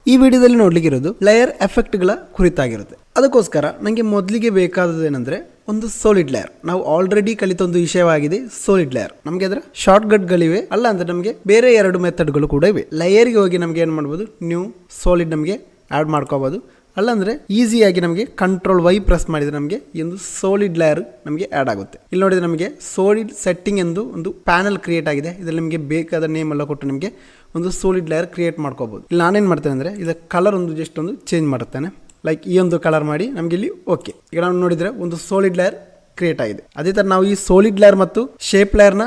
ಈ ವಿಡಿಯೋದಲ್ಲಿ ನೋಡ್ಲಿಕ್ಕಿರೋದು ಲೇಯರ್ ಎಫೆಕ್ಟ್ಗಳ ಕುರಿತಾಗಿರುತ್ತೆ. ಅದಕ್ಕೋಸ್ಕರ ನನಗೆ ಮೊದಲಿಗೆ ಬೇಕಾದದೇನೆಂದ್ರೆ ಒಂದು ಸಾಲಿಡ್ ಲೇಯರ್. ನಾವು ಆಲ್ರೆಡಿ ಕಲಿತ ಒಂದು ವಿಷಯವಾಗಿದೆ ಸಾಲಿಡ್ ಲೇಯರ್. ನಮಗೆ ಅದರ ಶಾರ್ಟ್ ಕಟ್ಗಳಿವೆ, ಅಲ್ಲ ಅಂದ್ರೆ ನಮಗೆ ಬೇರೆ 2 ಮೆಥಡ್ಗಳು ಕೂಡ ಇವೆ. ಲೇಯರ್ಗೆ ಹೋಗಿ ನಮಗೆ ಏನು ಮಾಡ್ಬೋದು, ನ್ಯೂ ಸಾಲಿಡ್ ನಮಗೆ ಆ್ಯಡ್ ಮಾಡ್ಕೋಬಹುದು. ಅಲ್ಲಾಂದ್ರೆ ಈಸಿಯಾಗಿ ನಮಗೆ ಕಂಟ್ರೋಲ್ ವೈ ಪ್ರೆಸ್ ಮಾಡಿದ್ರೆ ನಮಗೆ ಈ ಒಂದು ಸಾಲಿಡ್ ಲೇಯರ್ ನಮಗೆ ಆ್ಯಡ್ ಆಗುತ್ತೆ. ಇಲ್ಲಿ ನೋಡಿದ್ರೆ ನಮಗೆ ಸಾಲಿಡ್ ಸೆಟ್ಟಿಂಗ್ ಎಂದು ಒಂದು ಪ್ಯಾನಲ್ ಕ್ರಿಯೇಟ್ ಆಗಿದೆ. ಇದರಲ್ಲಿ ನಿಮಗೆ ಬೇಕಾದ ನೇಮ್ ಎಲ್ಲ ಕೊಟ್ಟು ನಿಮಗೆ ಒಂದು ಸಾಲಿಡ್ ಲೇಯರ್ ಕ್ರಿಯೇಟ್ ಮಾಡ್ಕೋಬಹುದು. ಇಲ್ಲಿ ನಾನೇನು ಮಾಡ್ತೇನೆ ಅಂದರೆ ಇದರ ಕಲರ್ ಜಸ್ಟ್ ಚೇಂಜ್ ಮಾಡುತ್ತೇನೆ. ಲೈಕ್ ಈ ಒಂದು ಕಲರ್ ಮಾಡಿ ನಮಗೆ ಇಲ್ಲಿ ಓಕೆ. ಈಗ ನಾವು ನೋಡಿದ್ರೆ ಒಂದು ಸಾಲಿಡ್ ಲೇಯರ್ ಕ್ರಿಯೇಟ್ ಆಗಿದೆ. ಅದೇ ತರ ನಾವು ಈ ಸಾಲಿಡ್ ಲೇಯರ್ ಮತ್ತು ಶೇಪ್ ಲೇಯರ್ ನ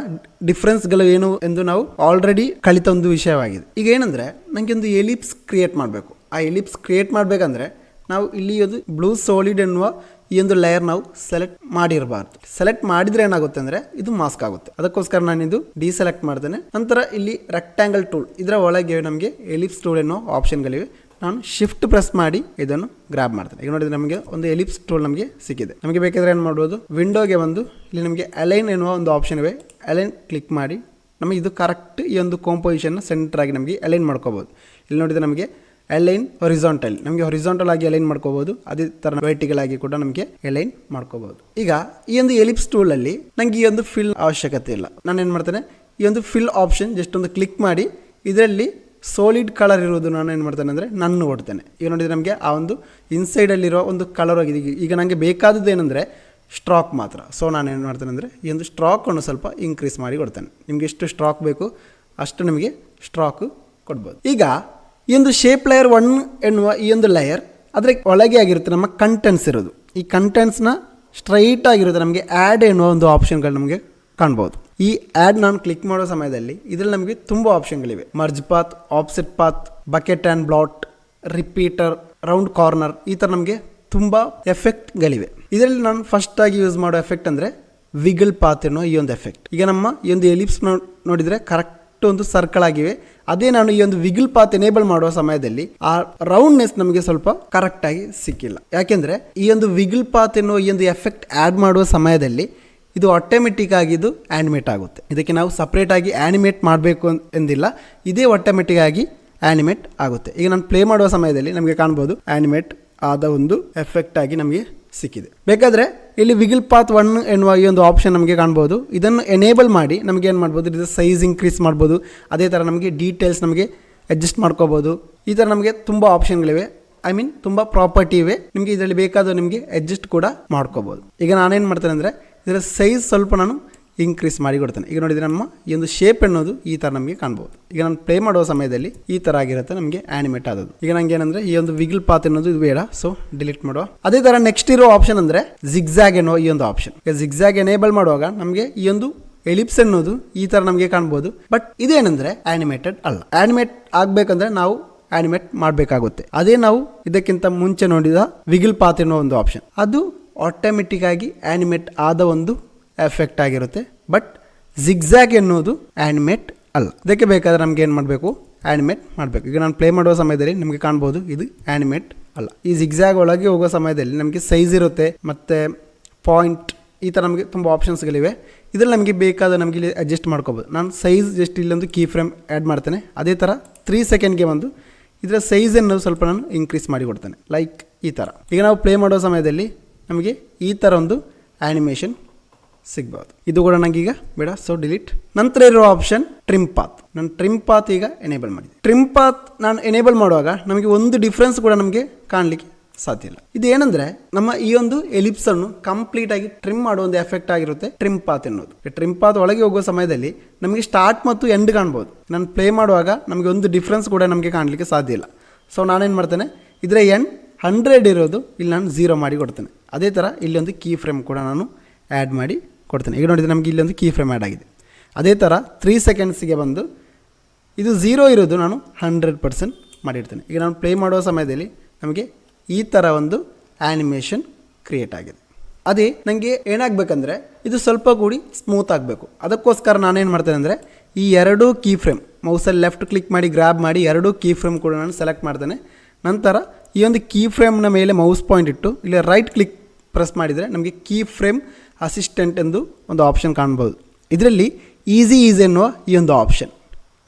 ಡಿಫ್ರೆನ್ಸ್ ಗಳು ಏನು ಎಂದು ನಾವು ಆಲ್ರೆಡಿ ಕಲಿತ ಒಂದು ವಿಷಯವಾಗಿದೆ. ಈಗ ಏನಂದ್ರೆ ನನಗೆ ಒಂದು ಎಲಿಪ್ಸ್ ಕ್ರಿಯೇಟ್ ಮಾಡಬೇಕು. ಆ ಎಲಿಪ್ಸ್ ಕ್ರಿಯೇಟ್ ಮಾಡಬೇಕಂದ್ರೆ ನಾವು ಇಲ್ಲಿ ಒಂದು ಬ್ಲೂ ಸಾಲಿಡ್ ಎನ್ನುವ ಈ ಒಂದು ಲೇಯರ್ ನಾವು ಸೆಲೆಕ್ಟ್ ಮಾಡಿರಬಾರ್ದು. ಸೆಲೆಕ್ಟ್ ಮಾಡಿದ್ರೆ ಏನಾಗುತ್ತೆ ಅಂದ್ರೆ ಇದು ಮಾಸ್ಕ್ ಆಗುತ್ತೆ. ಅದಕ್ಕೋಸ್ಕರ ನಾನು ಇದು ಡಿಸೆಲೆಕ್ಟ್ ಮಾಡ್ತೇನೆ. ನಂತರ ಇಲ್ಲಿ ರೆಕ್ಟಾಂಗಲ್ ಟೂಲ್, ಇದರ ಒಳಗೆ ನಮಗೆ ಎಲಿಪ್ಸ್ ಟೂಲ್ ಎನ್ನುವ ಆಪ್ಷನ್ಗಳಿವೆ. ನಾನು ಶಿಫ್ಟ್ ಪ್ರೆಸ್ ಮಾಡಿ ಇದನ್ನು ಗ್ರಾಬ್ ಮಾಡ್ತೇನೆ. ಈಗ ನೋಡಿದ್ರೆ ನಮಗೆ ಒಂದು ಎಲಿಪ್ಸ್ ಟೂಲ್ ನಮಗೆ ಸಿಕ್ಕಿದೆ. ನಮಗೆ ಬೇಕಾದ್ರೆ ಏನು ಮಾಡ್ಬೋದು, ವಿಂಡೋಗೆ ಬಂದು ಇಲ್ಲಿ ನಮಗೆ ಅಲೈನ್ ಎನ್ನುವ ಒಂದು ಆಪ್ಷನ್ ಇವೆ. ಅಲೈನ್ ಕ್ಲಿಕ್ ಮಾಡಿ ನಮಗೆ ಇದು ಕರೆಕ್ಟ್ ಈ ಒಂದು ಕಾಂಪೋಸಿಷನ್ ಸೆಂಟರ್ ಆಗಿ ನಮಗೆ ಅಲೈನ್ ಮಾಡ್ಕೋಬಹುದು. ಇಲ್ಲಿ ನೋಡಿದ್ರೆ ನಮಗೆ ಅಲೈನ್ ಹೊರಿಜಾಂಟಲ್, ನಮಗೆ ಹೊರಿಜಾಂಟಲ್ ಆಗಿ ಅಲೈನ್ ಮಾಡ್ಕೋಬಹುದು. ಅದೇ ತರ ವರ್ಟಿಕಲ್ ಆಗಿ ಕೂಡ ನಮಗೆ ಅಲೈನ್ ಮಾಡ್ಕೋಬಹುದು. ಈಗ ಈ ಒಂದು ಎಲಿಪ್ಸ್ ಟೂಲ್ ಅಲ್ಲಿ ನಂಗೆ ಈ ಒಂದು ಫಿಲ್ ಅವಶ್ಯಕತೆ ಇಲ್ಲ. ನಾನು ಏನು ಮಾಡ್ತೇನೆ, ಈ ಒಂದು ಫಿಲ್ ಆಪ್ಷನ್ ಜಸ್ಟ್ ಒಂದು ಕ್ಲಿಕ್ ಮಾಡಿ ಇದರಲ್ಲಿ ಸಾಲಿಡ್ ಕಲರ್ ಇರೋದು ನಾನು ಏನು ಮಾಡ್ತೇನೆ ಅಂದರೆ ನಾನು ಕೊಡ್ತೇನೆ. ಈಗ ನೋಡಿದ್ರೆ ನಮಗೆ ಆ ಒಂದು ಇನ್ಸೈಡಲ್ಲಿರೋ ಒಂದು ಕಲರ್ ಆಗಿದೆ. ಈಗ ನನಗೆ ಬೇಕಾದದ್ದು ಏನಂದರೆ ಸ್ಟ್ರಾಕ್ ಮಾತ್ರ. ಸೊ ನಾನು ಏನು ಮಾಡ್ತೇನೆ ಅಂದರೆ ಈ ಒಂದು ಸ್ಟ್ರಾಕನ್ನು ಸ್ವಲ್ಪ ಇನ್ಕ್ರೀಸ್ ಮಾಡಿ ಕೊಡ್ತೇನೆ. ನಿಮಗೆ ಎಷ್ಟು ಸ್ಟ್ರಾಕ್ ಬೇಕು ಅಷ್ಟು ನಿಮಗೆ ಸ್ಟ್ರಾಕ್ ಕೊಡ್ಬೋದು. ಈಗ ಈ ಒಂದು ಶೇಪ್ ಲೇಯರ್ 1 ಎನ್ನುವ ಈ ಒಂದು ಲೇಯರ್ ಅದರ ಒಳಗೆ ಆಗಿರುತ್ತೆ ನಮ್ಮ ಕಂಟೆಂಟ್ಸ್ ಇರೋದು. ಈ ಕಂಟೆಂಟ್ಸ್ನ ಸ್ಟ್ರೈಟ್ ಆಗಿರುತ್ತೆ ನಮಗೆ ಆ್ಯಡ್ ಎನ್ನುವ ಒಂದು ಆಪ್ಷನ್ಗಳು ನಮಗೆ ಕಾಣ್ಬೋದು. ಈ ಆ್ಯಡ್ ನಾನು ಕ್ಲಿಕ್ ಮಾಡೋ ಸಮಯದಲ್ಲಿ ಇದರಲ್ಲಿ ನಮಗೆ ತುಂಬ ಆಪ್ಷನ್ಗಳಿವೆ. Merge path, offset path, pucker and bloat, repeater, round corner, ಈ ಥರ ನಮಗೆ ತುಂಬ ಎಫೆಕ್ಟ್ಗಳಿವೆ. ಇದರಲ್ಲಿ ನಾನು ಫಸ್ಟ್ ಆಗಿ ಯೂಸ್ ಮಾಡೋ ಎಫೆಕ್ಟ್ ಅಂದರೆ ವಿಗಲ್ ಪಾತ್ ಅನ್ನೋ ಈ ಒಂದು ಎಫೆಕ್ಟ್. ಈಗ ನಮ್ಮ ಈ ಒಂದು ಎಲಿಪ್ಸ್ ನೋಡಿದರೆ ಕರೆಕ್ಟ್ ಒಂದು ಸರ್ಕಲ್ ಆಗಿವೆ. ಅದೇ ನಾನು ಈ ಒಂದು ವಿಗಲ್ ಪಾತ್ ಎನೇಬಲ್ ಮಾಡುವ ಸಮಯದಲ್ಲಿ ಆ ರೌಂಡ್ನೆಸ್ ನಮಗೆ ಸ್ವಲ್ಪ ಕರೆಕ್ಟ್ ಆಗಿ ಸಿಕ್ಕಿಲ್ಲ. ಯಾಕೆಂದ್ರೆ ಈ ಒಂದು ವಿಗಲ್ ಪಾತ್ ಎನ್ನುವ ಈ ಒಂದು ಎಫೆಕ್ಟ್ ಆ್ಯಡ್ ಮಾಡುವ ಸಮಯದಲ್ಲಿ ಇದು ಆಟೋಮೆಟಿಕ್ ಆಗಿ ಇದು ಆನಿಮೇಟ್ ಆಗುತ್ತೆ. ಇದಕ್ಕೆ ನಾವು ಸಪ್ರೇಟ್ ಆಗಿ ಆನಿಮೇಟ್ ಮಾಡಬೇಕು ಎಂದಿಲ್ಲ, ಇದೇ ಆಟೋಮೆಟಿಕ್ ಆಗಿ ಆನಿಮೇಟ್ ಆಗುತ್ತೆ. ಈಗ ನಾನು ಪ್ಲೇ ಮಾಡುವ ಸಮಯದಲ್ಲಿ ನಮಗೆ ಕಾಣ್ಬೋದು ಆನಿಮೇಟ್ ಆದ ಒಂದು ಎಫೆಕ್ಟ್ ಆಗಿ ನಮಗೆ ಸಿಕ್ಕಿದೆ. ಬೇಕಾದರೆ ಇಲ್ಲಿ ವಿಗಲ್ ಪಾತ್ 1 ಎನ್ನುವ ಈ ಒಂದು ಆಪ್ಷನ್ ನಮಗೆ ಕಾಣ್ಬೋದು. ಇದನ್ನು ಎನೇಬಲ್ ಮಾಡಿ ನಮಗೆ ಏನು ಮಾಡ್ಬೋದು, ಇದು ಸೈಜ್ ಇನ್ಕ್ರೀಸ್ ಮಾಡ್ಬೋದು. ಅದೇ ಥರ ನಮಗೆ ಡೀಟೇಲ್ಸ್ ನಮಗೆ ಅಡ್ಜಸ್ಟ್ ಮಾಡ್ಕೋಬೋದು. ಈ ಥರ ನಮಗೆ ತುಂಬ ಆಪ್ಷನ್ಗಳಿವೆ. ತುಂಬ ಪ್ರಾಪರ್ಟಿ ಇವೆ. ನಿಮಗೆ ಇದರಲ್ಲಿ ಬೇಕಾದ ನಿಮಗೆ ಅಡ್ಜಸ್ಟ್ ಕೂಡ ಮಾಡ್ಕೋಬೋದು. ಈಗ ನಾನೇನು ಮಾಡ್ತೇನೆ ಅಂದರೆ ಇದರ ಸೈಜ್ ಸ್ವಲ್ಪ ನಾನು ಇನ್ಕ್ರೀಸ್ ಮಾಡಿ ಕೊಡ್ತೇನೆ. ಈಗ ನೋಡಿದರೆ ನಮ್ಮ ಈ ಒಂದು ಶೇಪ್ ಎನ್ನೋದು ಈ ಥರ ನಮಗೆ ಕಾಣ್ಬೋದು. ಈಗ ನಾನು ಪ್ಲೇ ಮಾಡುವ ಸಮಯದಲ್ಲಿ ಈ ಥರ ಆಗಿರುತ್ತೆ ನಮಗೆ ಆನಿಮೇಟ್ ಆದದ್ದು. ಈಗ ನಂಗೆ ಏನಂದರೆ ಈ ಒಂದು ವಿಗಲ್ ಪಾತ್ ಎನ್ನೋದು ಇದು ಬೇಡ, ಸೊ ಡಿಲೀಟ್ ಮಾಡುವ. ಅದೇ ಥರ ನೆಕ್ಸ್ಟ್ ಇರೋ ಆಪ್ಷನ್ ಅಂದರೆ ಜಿಗ್ಜಾಗ್ ಎನ್ನೋ ಈ ಒಂದು ಆಪ್ಷನ್. ಈಗ ಜಿಗ್ಜಾಗ್ ಎನೇಬಲ್ ಮಾಡುವಾಗ ನಮಗೆ ಈ ಒಂದು ಎಲಿಪ್ಸ್ ಎನ್ನೋದು ಈ ಥರ ನಮಗೆ ಕಾಣ್ಬೋದು. ಬಟ್ ಇದೇನೆಂದರೆ ಆನಿಮೇಟೆಡ್ ಅಲ್ಲ. ಆನಿಮೇಟ್ ಆಗಬೇಕಂದ್ರೆ ನಾವು ಆನಿಮೇಟ್ ಮಾಡಬೇಕಾಗುತ್ತೆ. ಅದೇ ನಾವು ಇದಕ್ಕಿಂತ ಮುಂಚೆ ನೋಡಿದ ವಿಗಲ್ ಪಾತ್ ಎನ್ನೋ ಒಂದು ಆಪ್ಷನ್, ಅದು ಆಟೋಮೆಟಿಕ್ ಆಗಿ ಆನಿಮೇಟ್ ಆದ ಒಂದು ಎಫೆಕ್ಟ್ ಆಗಿರುತ್ತೆ. ಬಟ್ ಜಿಗ್ಜಾಗ್ ಎನ್ನುವುದು ಆನಿಮೇಟ್ ಅಲ್ಲ. ಇದಕ್ಕೆ ಬೇಕಾದ್ರೆ ನಮ್ಗೆ ಏನು ಮಾಡಬೇಕು, ಆನಿಮೇಟ್ ಮಾಡಬೇಕು. ಈಗ ನಾನು ಪ್ಲೇ ಮಾಡುವ ಸಮಯದಲ್ಲಿ ನಿಮಗೆ ಕಾಣ್ಬೋದು ಇದು ಆನಿಮೇಟ್ ಅಲ್ಲ. ಈ ಜಿಗ್ಜಾಗ್ ಒಳಗೆ ಹೋಗೋ ಸಮಯದಲ್ಲಿ ನಮಗೆ ಸೈಜ್ ಇರುತ್ತೆ ಮತ್ತು ಪಾಯಿಂಟ್, ಈ ಥರ ನಮಗೆ ತುಂಬ ಆಪ್ಷನ್ಸ್ಗಳಿವೆ. ಇದರಲ್ಲಿ ನಮಗೆ ಬೇಕಾದ ನಮಗೆ ಇಲ್ಲಿ ಅಡ್ಜಸ್ಟ್ ಮಾಡ್ಕೋಬೋದು. ನಾನು ಸೈಜ್ ಜಸ್ಟ್ ಇಲ್ಲೊಂದು ಕೀ ಫ್ರೇಮ್ ಆ್ಯಡ್ ಮಾಡ್ತೇನೆ. ಅದೇ ಥರ 3 ಸೆಕೆಂಡ್ಗೆ ಬಂದು ಇದರ ಸೈಜ್ ಅನ್ನೋದು ಸ್ವಲ್ಪ ನಾನು ಇನ್ಕ್ರೀಸ್ ಮಾಡಿ ಕೊಡ್ತೇನೆ. ಲೈಕ್ ಈ ಥರ. ಈಗ ನಾವು ಪ್ಲೇ ಮಾಡೋ ಸಮಯದಲ್ಲಿ ನಮಗೆ ಈ ಥರ ಒಂದು ಆ್ಯನಿಮೇಷನ್ ಸಿಗ್ಬೋದು. ಇದು ಕೂಡ ನನಗೀಗ ಬೇಡ, ಸೊ ಡಿಲೀಟ್. ನಂತರ ಇರೋ ಆಪ್ಷನ್ ಟ್ರಿಮ್ ಪಾತ್. ನಾನು ಟ್ರಿಮ್ ಪಾತ್ ಈಗ ಎನೇಬಲ್ ಮಾಡಿದೆ. ಟ್ರಿಮ್ ಪಾತ್ ನಾನು ಎನೇಬಲ್ ಮಾಡುವಾಗ ನಮಗೆ ಒಂದು ಡಿಫ್ರೆನ್ಸ್ ಕೂಡ ನಮಗೆ ಕಾಣಲಿಕ್ಕೆ ಸಾಧ್ಯ ಇಲ್ಲ. ಇದು ಏನಂದ್ರೆ ನಮ್ಮ ಈ ಒಂದು ಎಲಿಪ್ಸ್ ಅನ್ನು ಕಂಪ್ಲೀಟ್ ಆಗಿ ಟ್ರಿಮ್ ಮಾಡುವ ಒಂದು ಎಫೆಕ್ಟ್ ಆಗಿರುತ್ತೆ ಟ್ರಿಮ್ ಪಾತ್ ಎನ್ನುವುದು. ಟ್ರಿಮ್ ಪಾತ್ ಒಳಗೆ ಹೋಗುವ ಸಮಯದಲ್ಲಿ ನಮಗೆ ಸ್ಟಾರ್ಟ್ ಮತ್ತು ಎಂಡ್ ಕಾಣ್ಬೋದು. ನಾನು ಪ್ಲೇ ಮಾಡುವಾಗ ನಮಗೆ ಒಂದು ಡಿಫ್ರೆನ್ಸ್ ಕೂಡ ನಮಗೆ ಕಾಣಲಿಕ್ಕೆ ಸಾಧ್ಯ ಇಲ್ಲ. ಸೊ ನಾನೇನು ಮಾಡ್ತೇನೆ, ಇದರ ಎಂಡ್ 100 ಇರೋದು ಇಲ್ಲಿ ನಾನು 0 ಮಾಡಿ ಕೊಡ್ತೇನೆ. ಅದೇ ಥರ ಇಲ್ಲೊಂದು ಕೀ ಫ್ರೇಮ್ ಕೂಡ ನಾನು ಆ್ಯಡ್ ಮಾಡಿ ಕೊಡ್ತೇನೆ. ಈಗ ನೋಡಿದರೆ ನಮಗೆ ಇಲ್ಲೊಂದು ಕೀ ಫ್ರೇಮ್ ಆ್ಯಡ್ ಆಗಿದೆ. ಅದೇ ಥರ 3 ಸೆಕೆಂಡ್ಸಿಗೆ ಬಂದು ಇದು 0 ಇರೋದು ನಾನು 100% ಮಾಡಿರ್ತೇನೆ. ಈಗ ನಾನು ಪ್ಲೇ ಮಾಡುವ ಸಮಯದಲ್ಲಿ ನಮಗೆ ಈ ಥರ ಒಂದು ಆ್ಯನಿಮೇಷನ್ ಕ್ರಿಯೇಟ್ ಆಗಿದೆ. ಅದೇ ನನಗೆ ಏನಾಗಬೇಕಂದ್ರೆ ಇದು ಸ್ವಲ್ಪ ಕೂಡಿ ಸ್ಮೂತ್ ಆಗಬೇಕು. ಅದಕ್ಕೋಸ್ಕರ ನಾನೇನು ಮಾಡ್ತೇನೆ ಅಂದರೆ ಈ 2 ಕೀ ಫ್ರೇಮ್ ಮೌಸಲ್ಲಿ ಲೆಫ್ಟ್ ಕ್ಲಿಕ್ ಮಾಡಿ ಗ್ರ್ಯಾಬ್ ಮಾಡಿ 2 ಕೀ ಫ್ರೇಮ್ ಕೂಡ ನಾನು ಸೆಲೆಕ್ಟ್ ಮಾಡ್ತೇನೆ. ನಂತರ ಈ ಒಂದು ಕೀ ಫ್ರೇಮ್ನ ಮೇಲೆ ಮೌಸ್ ಪಾಯಿಂಟ್ ಇಟ್ಟು ಇಲ್ಲಿ ರೈಟ್ ಕ್ಲಿಕ್ ಪ್ರೆಸ್ ಮಾಡಿದರೆ ನಮಗೆ ಕೀ ಫ್ರೇಮ್ ಅಸಿಸ್ಟೆಂಟ್ ಎಂದು ಒಂದು ಆಪ್ಷನ್ ಕಾಣ್ಬೋದು. ಇದರಲ್ಲಿ ಈಸಿ ಎನ್ನುವ ಈ ಒಂದು ಆಪ್ಷನ್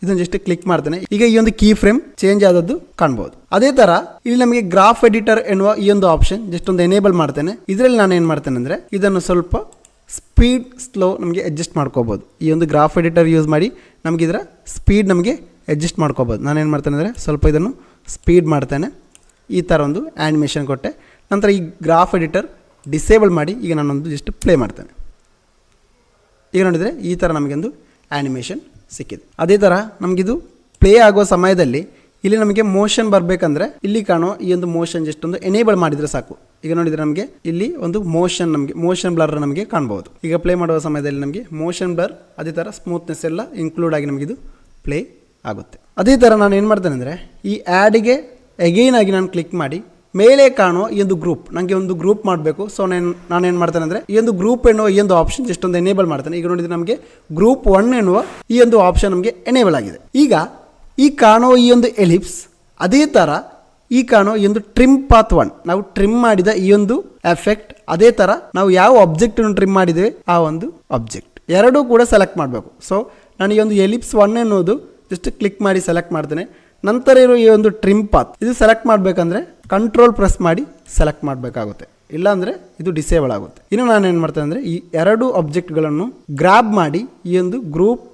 ಇದನ್ನು ಜಸ್ಟ್ ಕ್ಲಿಕ್ ಮಾಡ್ತೇನೆ. ಈಗ ಈ ಒಂದು ಕೀ ಫ್ರೇಮ್ ಚೇಂಜ್ ಆದದ್ದು ಕಾಣ್ಬೋದು. ಅದೇ ತರ ಇಲ್ಲಿ ನಮಗೆ ಗ್ರಾಫ್ ಎಡಿಟರ್ ಎನ್ನುವ ಈ ಒಂದು ಆಪ್ಷನ್ ಜಸ್ಟ್ ಒಂದು ಎನೇಬಲ್ ಮಾಡ್ತೇನೆ. ಇದರಲ್ಲಿ ನಾನು ಏನು ಮಾಡ್ತೇನೆ ಅಂದರೆ ಇದನ್ನು ಸ್ವಲ್ಪ ಸ್ಪೀಡ್ ಸ್ಲೋ ನಮಗೆ ಅಡ್ಜಸ್ಟ್ ಮಾಡ್ಕೋಬೋದು. ಈ ಒಂದು ಗ್ರಾಫ್ ಎಡಿಟರ್ ಯೂಸ್ ಮಾಡಿ ನಮಗೆ ಇದರ ಸ್ಪೀಡ್ ನಮಗೆ ಅಡ್ಜಸ್ಟ್ ಮಾಡ್ಕೋಬೋದು. ನಾನೇನು ಮಾಡ್ತೇನೆ ಅಂದರೆ ಸ್ವಲ್ಪ ಇದನ್ನು ಸ್ಪೀಡ್ ಮಾಡ್ತೇನೆ. ಈ ಥರ ಒಂದು ಆ್ಯನಿಮೇಷನ್ ಕೊಟ್ಟೆ. ನಂತರ ಈ ಗ್ರಾಫ್ ಎಡಿಟರ್ ಡಿಸೇಬಲ್ ಮಾಡಿ ಈಗ ನಾನೊಂದು ಜಸ್ಟ್ ಪ್ಲೇ ಮಾಡ್ತೇನೆ. ಈಗ ನೋಡಿದರೆ ಈ ಥರ ನಮಗೊಂದು ಆ್ಯನಿಮೇಷನ್ ಸಿಕ್ಕಿದೆ. ಅದೇ ಥರ ನಮಗಿದು ಪ್ಲೇ ಆಗುವ ಸಮಯದಲ್ಲಿ ಇಲ್ಲಿ ನಮಗೆ ಮೋಷನ್ ಬರಬೇಕಂದ್ರೆ ಇಲ್ಲಿ ಕಾಣೋ ಈ ಒಂದು ಮೋಷನ್ ಜಸ್ಟ್ ಒಂದು ಎನೇಬಲ್ ಮಾಡಿದರೆ ಸಾಕು. ಈಗ ನೋಡಿದರೆ ನಮಗೆ ಇಲ್ಲಿ ಒಂದು ಮೋಷನ್ ಬ್ಲರ್ ನಮಗೆ ಕಾಣ್ಬೋದು. ಈಗ ಪ್ಲೇ ಮಾಡುವ ಸಮಯದಲ್ಲಿ ನಮಗೆ ಮೋಷನ್ ಬ್ಲರ್ ಅದೇ ಥರ ಸ್ಮೂತ್ನೆಸ್ ಎಲ್ಲ ಇನ್ಕ್ಲೂಡ್ ಆಗಿ ನಮಗಿದು ಪ್ಲೇ ಆಗುತ್ತೆ. ಅದೇ ಥರ ನಾನು ಏನು ಮಾಡ್ತೇನೆ ಅಂದರೆ ಈ ಆ್ಯಡಿಗೆ ಅಗೈನ್ ಆಗಿ ನಾನು ಕ್ಲಿಕ್ ಮಾಡಿ ಮೇಲೆ ಕಾಣೋ ಈ ಒಂದು ಗ್ರೂಪ್ ನನಗೆ ಒಂದು ಗ್ರೂಪ್ ಮಾಡಬೇಕು. ಸೊ ನಾನೇನು ಮಾಡ್ತೇನೆ ಅಂದರೆ ಈ ಒಂದು ಗ್ರೂಪ್ ಎನ್ನುವ ಈ ಒಂದು ಆಪ್ಷನ್ ಜಸ್ಟ್ ಒಂದು ಎನೇಬಲ್ ಮಾಡ್ತೇನೆ. ಈಗ ನೋಡಿದರೆ ನಮಗೆ ಗ್ರೂಪ್ 1 ಎನ್ನುವ ಈ ಒಂದು ಆಪ್ಷನ್ ನಮಗೆ ಎನೇಬಲ್ ಆಗಿದೆ. ಈಗ ಈ ಕಾಣೋ ಈ ಒಂದು ಎಲಿಪ್ಸ್ ಅದೇ ಥರ ಈ ಕಾಣೋ ಈ ಒಂದು ಟ್ರಿಮ್ ಪಾತ್ 1 ನಾವು ಟ್ರಿಮ್ ಮಾಡಿದ ಈ ಒಂದು ಎಫೆಕ್ಟ್ ಅದೇ ಥರ ನಾವು ಯಾವ ಆಬ್ಜೆಕ್ಟನ್ನು ಟ್ರಿಮ್ ಮಾಡಿದ್ದೇವೆ ಆ ಒಂದು ಆಬ್ಜೆಕ್ಟ್ ಎರಡೂ ಕೂಡ ಸೆಲೆಕ್ಟ್ ಮಾಡಬೇಕು. ಸೊ ನಾನು ಈ ಒಂದು ಎಲಿಪ್ಸ್ 1 ಎನ್ನುವುದು ಜಸ್ಟ್ ಕ್ಲಿಕ್ ಮಾಡಿ ಸೆಲೆಕ್ಟ್ ಮಾಡ್ತೇನೆ. ನಂತರ ಇರೋ ಈ ಒಂದು ಟ್ರಿಮ್ ಪಾತ್ ಇದು ಸೆಲೆಕ್ಟ್ ಮಾಡಬೇಕಂದ್ರೆ ಕಂಟ್ರೋಲ್ ಪ್ರೆಸ್ ಮಾಡಿ ಸೆಲೆಕ್ಟ್ ಮಾಡಬೇಕಾಗುತ್ತೆ, ಇಲ್ಲಾಂದರೆ ಇದು ಡಿಸೇಬಲ್ ಆಗುತ್ತೆ. ಇನ್ನು ನಾನು ಏನು ಮಾಡ್ತೇನೆ ಅಂದರೆ ಈ ಎರಡು ಆಬ್ಜೆಕ್ಟ್ಗಳನ್ನು ಗ್ರಾಬ್ ಮಾಡಿ ಈ ಒಂದು ಗ್ರೂಪ್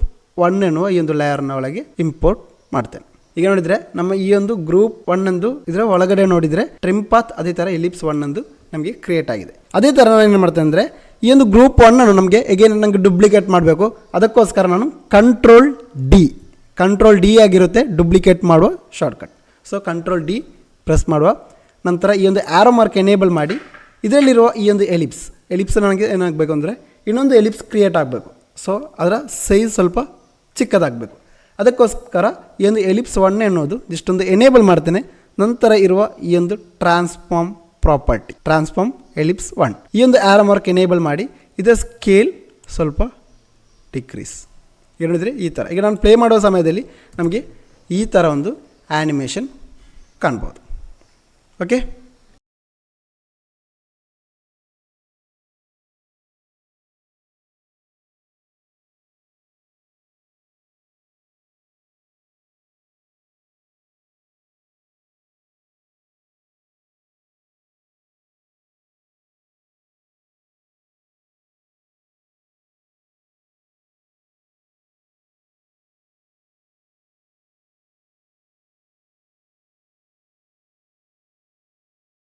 1 ಎನ್ನುವ ಈ ಒಂದು ಲೇಯರ್ನ ಒಳಗೆ ಇಂಪೋರ್ಟ್ ಮಾಡ್ತೇನೆ. ಈಗ ನೋಡಿದರೆ ನಮ್ಮ ಈ ಒಂದು ಗ್ರೂಪ್ 1 ಎಂದು ಇದರ ಒಳಗಡೆ ನೋಡಿದರೆ ಟ್ರಿಮ್ ಪಾತ್ ಅದೇ ಥರ ಎಲಿಪ್ಸ್ 1 ಎಂದು ನಮಗೆ ಕ್ರಿಯೇಟ್ ಆಗಿದೆ. ಅದೇ ಥರ ನಾನು ಏನು ಮಾಡ್ತೇನೆ ಅಂದರೆ ಈ ಒಂದು ಗ್ರೂಪ್ 1 ಅನ್ನು ನಮಗೆ ಎಗೇನ್ ನನಗೆ ಡುಪ್ಲಿಕೇಟ್ ಮಾಡಬೇಕು. ಅದಕ್ಕೋಸ್ಕರ ನಾನು ಕಂಟ್ರೋಲ್ ಡಿ ಆಗಿರುತ್ತೆ ಡುಪ್ಲಿಕೇಟ್ ಮಾಡುವ shortcut. So control D press ಮಾಡುವ ನಂತರ ಈ ಒಂದು ಆರೋ ಮಾರ್ಕ್ ಎನೇಬಲ್ ಮಾಡಿ ಇದರಲ್ಲಿರುವ ಈ ಒಂದು ಎಲಿಪ್ಸ್ ನನಗೆ ಏನಾಗಬೇಕು ಅಂದರೆ ಇನ್ನೊಂದು ಎಲಿಪ್ಸ್ ಕ್ರಿಯೇಟ್ ಆಗಬೇಕು. ಸೊ ಅದರ ಸೈಜ್ ಸ್ವಲ್ಪ ಚಿಕ್ಕದಾಗಬೇಕು. ಅದಕ್ಕೋಸ್ಕರ ಈ ಒಂದು ಎಲಿಪ್ಸ್ 1 ಎನ್ನುವುದು ಜಸ್ಟ್ ಎನೇಬಲ್ ಮಾಡ್ತೇನೆ. ನಂತರ ಇರುವ ಈ ಒಂದು ಟ್ರಾನ್ಸ್ಫಾರ್ಮ್ ಎಲಿಪ್ಸ್ 1 ಈ ಒಂದು ಆರೋ ಮಾರ್ಕ್ ಎನೇಬಲ್ ಮಾಡಿ ಇದರ ಸ್ಕೇಲ್ ಸ್ವಲ್ಪ ಡಿಕ್ರೀಸ್. ಹೇಳಿದರೆ ಈ ಥರ ಈಗ ನಾನು ಪ್ಲೇ ಮಾಡುವ ಸಮಯದಲ್ಲಿ ನಮಗೆ ಈ ಥರ ಒಂದು ಆ್ಯನಿಮೇಷನ್ ಕಾಣ್ಬೋದು. ಓಕೆ.